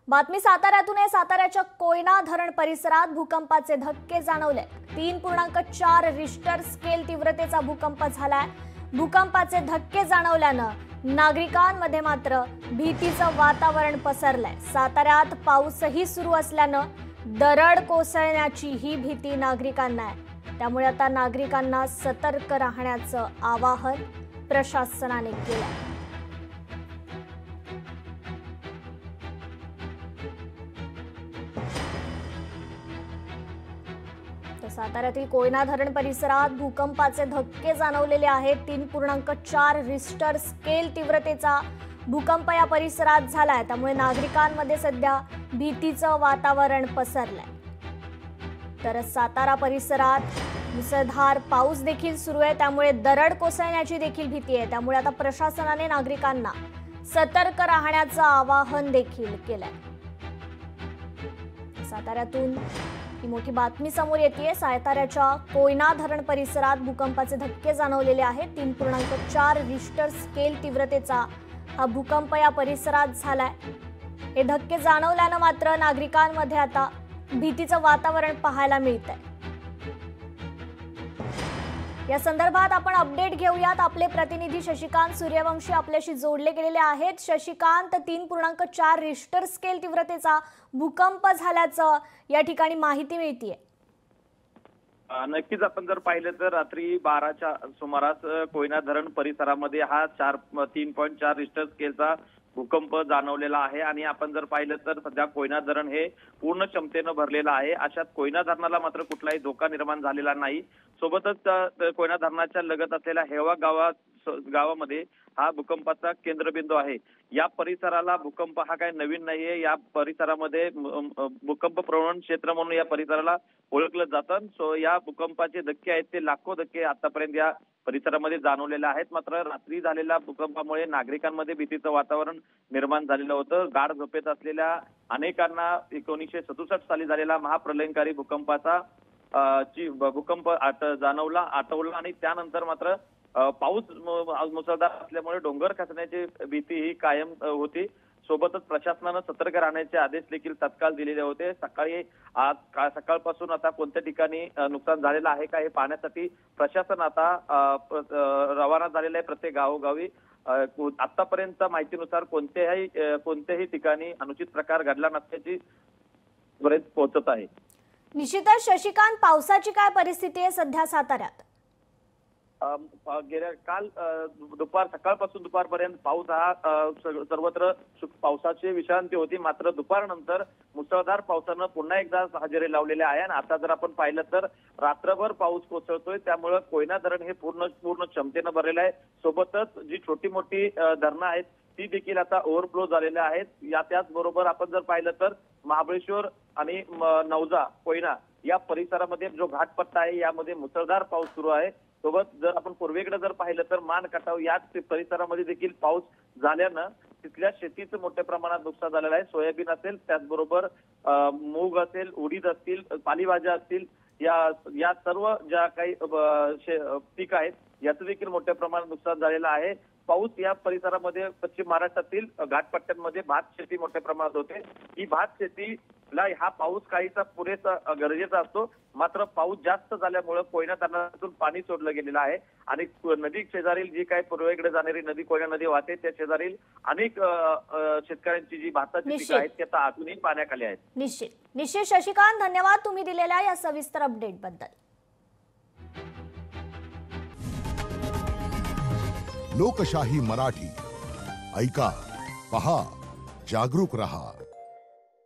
बातमी साताऱ्यातून आहे। साताऱ्याच्या कोयना धरण परिसरात भूकंपाचे धक्के जाणवले। 3.4 रिश्टर स्केल तीव्रतेचा भूकंप झालाय। भूकंपाचे धक्के जाणवल्यानं नागरिकांमध्ये मात्र भीतीचं वातावरण पसरलंय। साताऱ्यात पाऊसही सुरू असल्यानं दरड कोसळण्याची ही भीती नागरिकांना आहे। त्यामुळे आता नागरिकांना सतर्क राहण्याचं आवाहन प्रशासनाने केलंय। साताऱ्यातील कोयना धरण परिसरात भूकंपाचे धक्के जाणवलेले आहेत। 3.4 रिश्टर स्केल तीव्रतेचा भूकंप या परिसरात झालाय। त्यामुळे नागरिकांमध्ये सध्या भीतीचं वातावरण पसरलंय। तर सातारा परिसरात मुसळधार पाऊस देखील सुरू आहे। त्यामुळे दरड कोसळण्याची देखील भीती आहे। त्यामुळे आता प्रशासनाने नागरिकांना सतर्क राहण्याचं आवाहन देखील केलंय। साताऱ्यातून ही मोठी बातमी समोर येतेय। साताऱ्याच्या कोयना धरण परिसरात भूकंपाचे धक्के जाणवलेले आहेत। 3.4 रिश्टर स्केल तीव्रतेचा हा भूकंप या परिसरात झालाय। हे धक्के जाणवल्यानं मात्र नागरिकांमध्ये आता भीतीचं वातावरण पाहायला मिळतंय। या संदर्भात आपण अपडेट घेऊयात। आपले प्रतिनिधी शशिकांत सूर्यवंशी आपल्याशी जोडले गेलेले आहेत। शशिकांत, 3.4 रिश्टर स्केल तीव्रतेचा भूकंप झाल्याचं या ठिकाणी माहिती मिळतीये। नक्कीच आपण जर पाहिलं तर रात्री 12च्या सुमारास कोयना धरण परिसरामध्ये हा 3.4 रिश्टर स्केलचा भूकंप जाणवलेला आहे। आणि आपण जर पाहिलं तर सध्या कोयना धरण हे पूर्ण क्षमतेनं भरलेलं आहे। अशात कोयना धरणाला मात्र कुठलाही धोका निर्माण झालेला नाही। सोबतच कोयना धरणाच्या लगत असलेल्या हेवा गावामध्ये हा भूकंपाचा केंद्रबिंदू आहे। या परिसराला भूकंप हा काही नवीन नाहीये। या परिसरामध्ये भूकंप प्रवण क्षेत्र म्हणून या परिसराला ओळखलं जातं। सो या भूकंपाचे धक्के आहेत ते लाखो धक्के आतापर्यंत या परिसरामध्ये जाणवलेले आहेत। मात्र रात्री झालेल्या भूकंपामुळे नागरिकांमध्ये भीतीचं वातावरण निर्माण झालेलं होतं। गाढ झोपेत असलेल्या अनेकांना 1967 साली झालेला महाप्रलयंकारी भूकंपाचा भूकंप आठवला आणि त्यानंतर मात्र पाऊस मुसळधार असल्यामुळे डोंगर खचण्याची भीती ही कायम होती। सोबतच प्रशासनानं सतर्क राहण्याचे आदेश देखील तत्काळ दिलेले होते। सकाळपासून आता कोणत्या ठिकाणी नुकसान झालेलं आहे का हे पाहण्यासाठी प्रशासन आता रवाना झालेलं आहे प्रत्येक गावोगावी। आतापर्यंत माहितीनुसार कोणत्याही ठिकाणी अनुचित प्रकार घडला नसल्याची पर्यंत पोहोचत आहे। निश्चितच शशिकांत, पावसाची काय परिस्थिती आहे सध्या साताऱ्यात? काल सकाळपासून दुपारपर्यंत पाऊस हा सर्वत्र पावसाची विश्रांती होती। मात्र दुपारनंतर मुसळधार पावसानं पुन्हा एकदा हजेरी लावलेले आहे। आणि आता जर आपण पाहिलं तर रात्रभर पाऊस कोसळतोय। त्यामुळे कोयना धरण हे पूर्ण क्षमतेनं भरलेलं आहे। सोबतच जी छोटी मोठी धरणं आहेत ती देखील आता ओव्हरफ्लो झालेल्या आहेत। त्याचबरोबर आपण जर पाहिलं तर महाबळेश्वर आणि नवजा कोयना या परिसरामध्ये जो घाटपट्टा आहे यामध्ये मुसळधार पाऊस सुरू आहे। सोबत जर आपण पूर्वेकडे जर पाहिलं तर मान कटाव या परिसरामध्ये देखील पाऊस झाल्यानं तिथल्या शेतीचं मोठ्या प्रमाणात नुकसान झालेलं आहे। सोयाबीन असेल, त्याचबरोबर मूग असेल, उडीद असतील, पालेभाज्या असतील, या सर्व ज्या काही पीक आहेत याचं देखील मोठ्या प्रमाणात नुकसान झालेलं आहे। पाऊस या परिसरामध्ये पश्चिम महाराष्ट्रातील घाटपट्ट्यांमध्ये भात शेती मोठ्या प्रमाणात होते। ही भात शेतीला हा पाऊस काहीसा पुरेसा गरजेचा असतो। मात्र पाऊस जास्त झाल्यामुळे कोयना धरणातून पाणी सोडलं गेलेलं आहे। आणि नदी शेजारील जी काही पूर्वेकडे जाणारी नदी कोयना नदी वाहते त्या शेजारील अनेक शेतकऱ्यांची जी भाताची पिकं आहेत ती आता अजूनही पाण्याखाली आहेत। निश्चित शशिकांत, धन्यवाद तुम्ही दिलेल्या या सविस्तर अपडेट बद्दल। लोकशाही मराठी ऐका, पहा, जागरूक रहा।